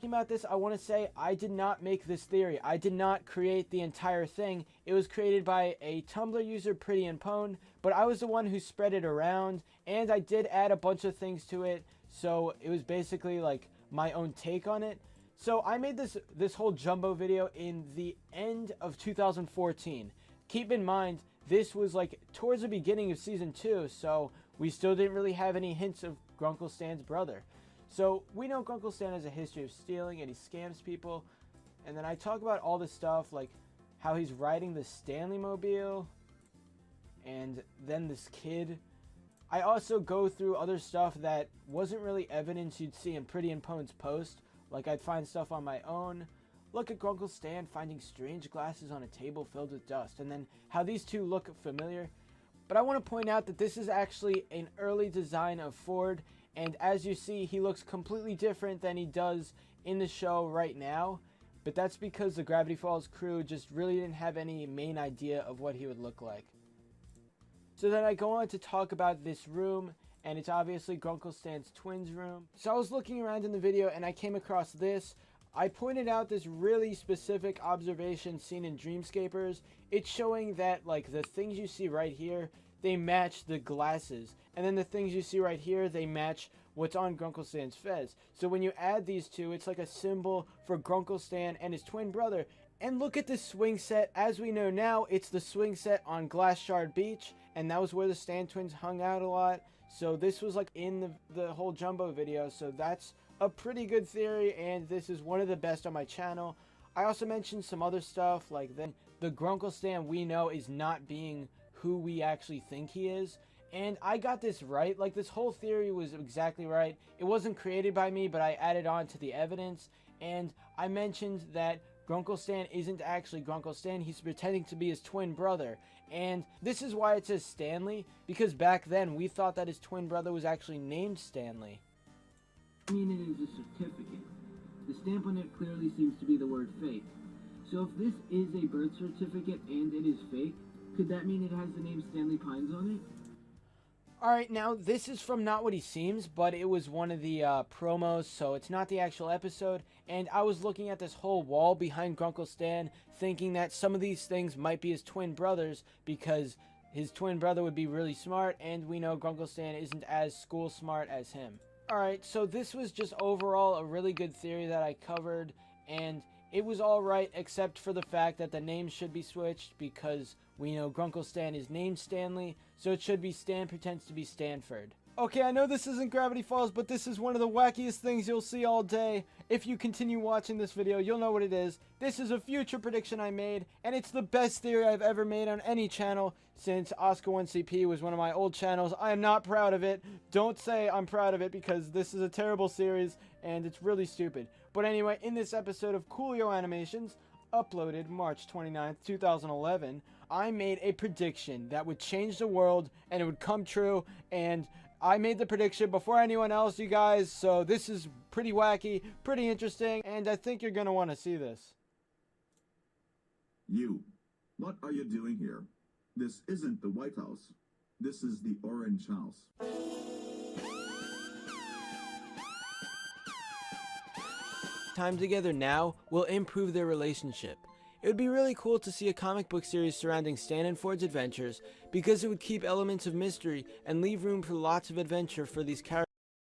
talking about this, I want to say I did not make this theory. I did not create the entire thing. It was created by a Tumblr user, Pretty and Pone, but I was the one who spread it around, and I did add a bunch of things to it, so it was basically like my own take on it. So I made this whole jumbo video in the end of 2014. Keep in mind, this was like towards the beginning of season 2, so we still didn't really have any hints of Grunkle Stan's brother. So we know Grunkle Stan has a history of stealing and he scams people. And then I talk about all this stuff like how he's riding the Stanley Mobile and then this kid. I also go through other stuff that wasn't really evidence you'd see in Pretty and Pone's post. Like I'd find stuff on my own. Look at Grunkle Stan finding strange glasses on a table filled with dust. And then how these two look familiar. But I want to point out that this is actually an early design of Ford. And as you see, he looks completely different than he does in the show right now. But that's because the Gravity Falls crew just really didn't have any main idea of what he would look like. So then I go on to talk about this room. And it's obviously Grunkle Stan's twins' room. So I was looking around in the video and I came across this. I pointed out this really specific observation seen in Dreamscapers. It's showing that like the things you see right here, they match the glasses. And then the things you see right here, they match what's on Grunkle Stan's fez. So when you add these two, it's like a symbol for Grunkle Stan and his twin brother. And look at this swing set. As we know now, it's the swing set on Glass Shard Beach. And that was where the Stan twins hung out a lot. So this was like in the whole jumbo video. So that's a pretty good theory. And this is one of the best on my channel. I also mentioned some other stuff like the Grunkle Stan we know is not being who we actually think he is. And I got this right. Like this whole theory was exactly right. It wasn't created by me, but I added on to the evidence. And I mentioned that Grunkle Stan isn't actually Grunkle Stan. He's pretending to be his twin brother. And this is why it says Stanley, because back then we thought that his twin brother was actually named Stanley. I mean, it is a certificate. The stamp on it clearly seems to be the word fake. So if this is a birth certificate and it is fake, could that mean it has the name Stanley Pines on it? Alright, now this is from Not What He Seems, but it was one of the promos, so it's not the actual episode. And I was looking at this whole wall behind Grunkle Stan, thinking that some of these things might be his twin brothers, because his twin brother would be really smart, and we know Grunkle Stan isn't as school smart as him. Alright, so this was just overall a really good theory that I covered, and it was alright except for the fact that the names should be switched, because we know Grunkle Stan is named Stanley, so it should be Stan Pretends to be Stanford. Okay, I know this isn't Gravity Falls, but this is one of the wackiest things you'll see all day. If you continue watching this video, you'll know what it is. This is a future prediction I made, and it's the best theory I've ever made on any channel since Oscar1CP was one of my old channels. I am not proud of it. Don't say I'm proud of it, because this is a terrible series, and it's really stupid. But anyway, in this episode of Coolio Animations, uploaded March 29th, 2011, I made a prediction that would change the world, and it would come true, and I made the prediction before anyone else, you guys, so this is pretty wacky, pretty interesting, and I think you're going to want to see this. You, what are you doing here? This isn't the White House. This is the Orange House. Time together now will improve their relationship. It would be really cool to see a comic book series surrounding Stan and Ford's adventures, because it would keep elements of mystery and leave room for lots of adventure for these characters.